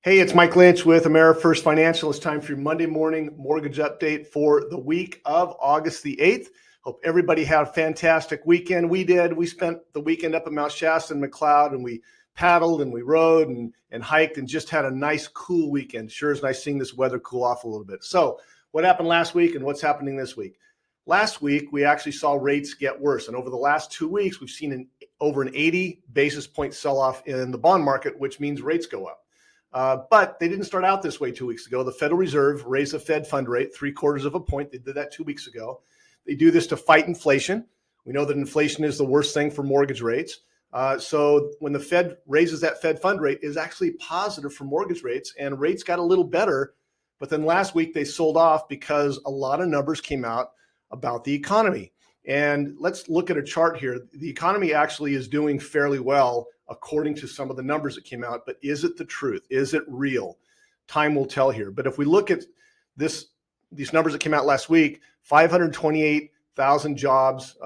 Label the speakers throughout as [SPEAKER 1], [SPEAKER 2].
[SPEAKER 1] Hey, it's Mike Lynch with AmeriFirst Financial. It's time for your Monday morning mortgage update for the week of August the 8th. Hope everybody had a fantastic weekend. We did. We spent the weekend up at Mount Shasta and McLeod, and we paddled and we rode and hiked and just had a nice, cool weekend. Sure is nice seeing this weather cool off a little bit. So what happened last week and what's happening this week? Last week, we actually saw rates get worse. And over the last 2 weeks, we've seen over an 80 basis point sell-off in the bond market, which means rates go up. But they didn't start out this way 2 weeks ago. The Federal Reserve raised the Fed fund rate 3/4 of a point. They did that 2 weeks ago. They do this to fight inflation. We know that inflation is the worst thing for mortgage rates. So when the Fed raises that Fed fund rate, is actually positive for mortgage rates, and rates got a little better. But then last week they sold off because a lot of numbers came out about the economy. And let's look at a chart here. The economy actually is doing fairly well according to some of the numbers that came out, but is it the truth? Is it real? Time will tell here. But if we look at these numbers that came out last week, 528,000 jobs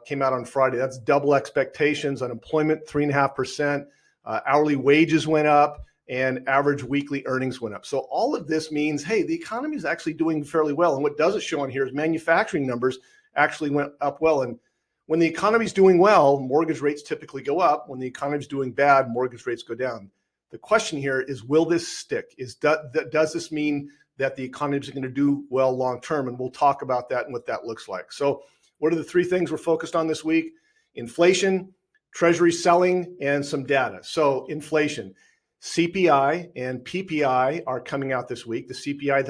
[SPEAKER 1] came out on Friday. That's double expectations. Unemployment, 3.5%. Hourly wages went up, and average weekly earnings went up. So all of this means, hey, the economy is actually doing fairly well. And what doesn't show on here is manufacturing numbers actually went up well. And when the economy is doing well, mortgage rates typically go up. When the economy is doing bad, mortgage rates go down. The question here is, will this stick? Does this mean that the economy is going to do well long term? And we'll talk about that and what that looks like. So what are the three things we're focused on this week? Inflation, Treasury selling, and some data. So inflation, CPI and PPI are coming out this week. The CPI,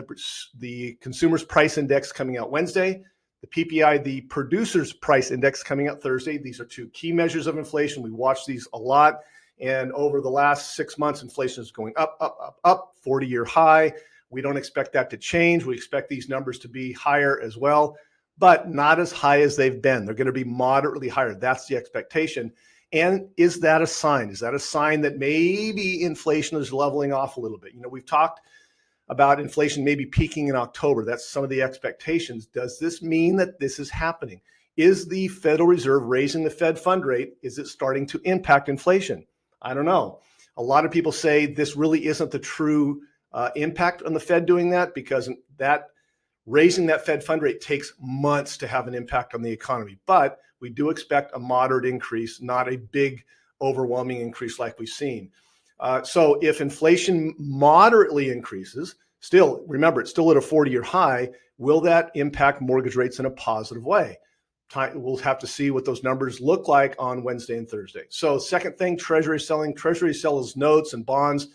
[SPEAKER 1] the Consumer's Price Index, coming out Wednesday. The PPI, the Producer's Price Index, coming out Thursday. These are two key measures of inflation. We watch these a lot. And over the last 6 months, inflation is going up, 40-year high. We don't expect that to change. We expect these numbers to be higher as well, but not as high as they've been. They're going to be moderately higher. That's the expectation. And is that a sign? Is that a sign that maybe inflation is leveling off a little bit? You know, we've talked about inflation maybe peaking in October. That's some of the expectations. Does this mean that this is happening? Is the Federal Reserve raising the Fed fund rate? Is it starting to impact inflation? I don't know. A lot of people say this really isn't the true impact on the Fed doing that, because that raising that Fed fund rate takes months to have an impact on the economy. But we do expect a moderate increase, not a big, overwhelming increase like we've seen. So if inflation moderately increases, still, remember, it's still at a 40-year high, will that impact mortgage rates in a positive way? We'll have to see what those numbers look like on Wednesday and Thursday. So second thing, Treasury selling. Treasury sells notes and bonds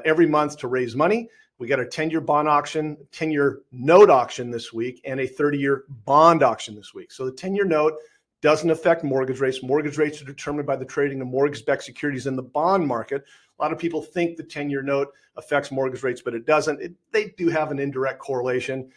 [SPEAKER 1] every month to raise money. We got a 10-year bond auction, 10-year note auction this week, and a 30-year bond auction this week. So the 10-year note doesn't affect mortgage rates. Mortgage rates are determined by the trading of mortgage-backed securities in the bond market. A lot of people think the 10-year note affects mortgage rates, but it doesn't. They do have an indirect correlation.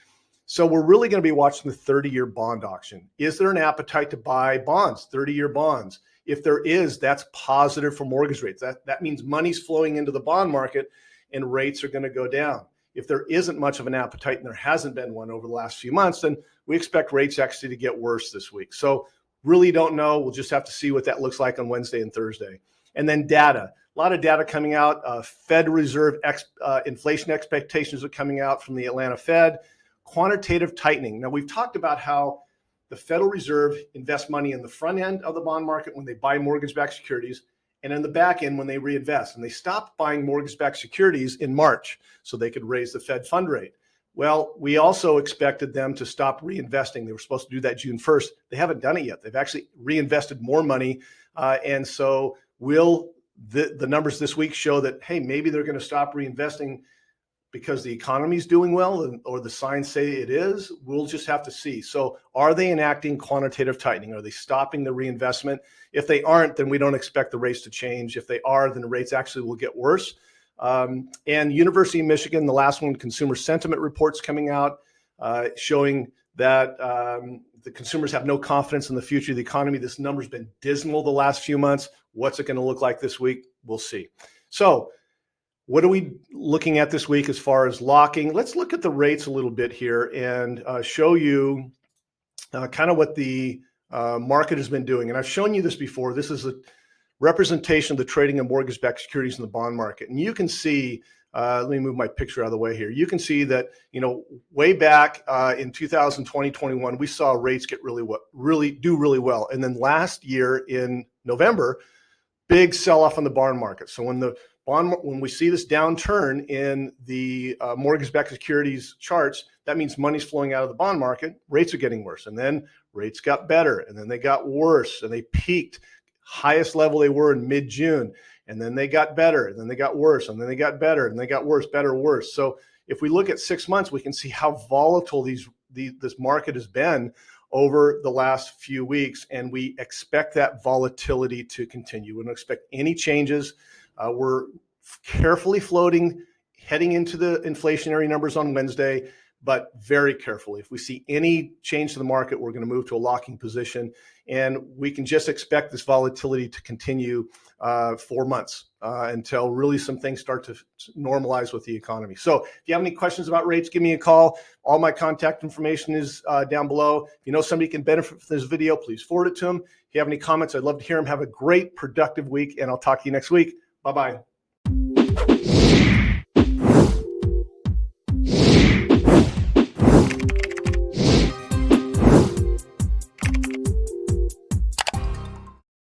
[SPEAKER 1] So we're really going to be watching the 30-year bond auction. Is there an appetite to buy bonds, 30-year bonds? If there is, that's positive for mortgage rates. That means money's flowing into the bond market and rates are going to go down. If there isn't much of an appetite, and there hasn't been one over the last few months, then we expect rates actually to get worse this week. So really don't know. We'll just have to see what that looks like on Wednesday and Thursday. And then data. A lot of data coming out. Fed Reserve inflation expectations are coming out from the Atlanta Fed. Quantitative tightening. Now, we've talked about how the Federal Reserve invests money in the front end of the bond market when they buy mortgage-backed securities, and in the back end when they reinvest. And they stopped buying mortgage-backed securities in March so they could raise the Fed fund rate. Well, we also expected them to stop reinvesting. They were supposed to do that June 1st. They haven't done it yet. They've actually reinvested more money. And so will the numbers this week show that, hey, maybe they're going to stop reinvesting because the economy is doing well, or the signs say it is? We'll just have to see. So are they enacting quantitative tightening? Are they stopping the reinvestment? If they aren't, then we don't expect the rates to change. If they are, then the rates actually will get worse. And University of Michigan, the last one, consumer sentiment reports coming out, showing that the consumers have no confidence in the future of the economy. This number's been dismal the last few months. What's it going to look like this week? We'll see. So what are we looking at this week as far as locking? Let's look at the rates a little bit here and show you kind of what the market has been doing. And I've shown you this before. This is a representation of the trading of mortgage-backed securities in the bond market. And you can see let me move my picture out of the way here. You can see that, way back in 2020, 21, we saw rates get really well. And then last year in November, big sell-off on the bond market. So when we see this downturn in the mortgage-backed securities charts, that means money's flowing out of the bond market. Rates are getting worse, and then rates got better, and then they got worse, and they peaked highest level they were in mid-June, and then they got better, and then they got worse, and then they got better, and they got worse, better, worse. So if we look at 6 months, we can see how volatile this market has been over the last few weeks, and we expect that volatility to continue. We don't expect any changes. We're carefully floating, heading into the inflationary numbers on Wednesday, but very carefully. If we see any change to the market, we're going to move to a locking position, and we can just expect this volatility to continue 4 months until really some things start to normalize with the economy. So if you have any questions about rates, give me a call. All my contact information is down below. If you know somebody can benefit from this video, please forward it to them. If you have any comments, I'd love to hear them. Have a great, productive week, and I'll talk to you next week. Bye-bye.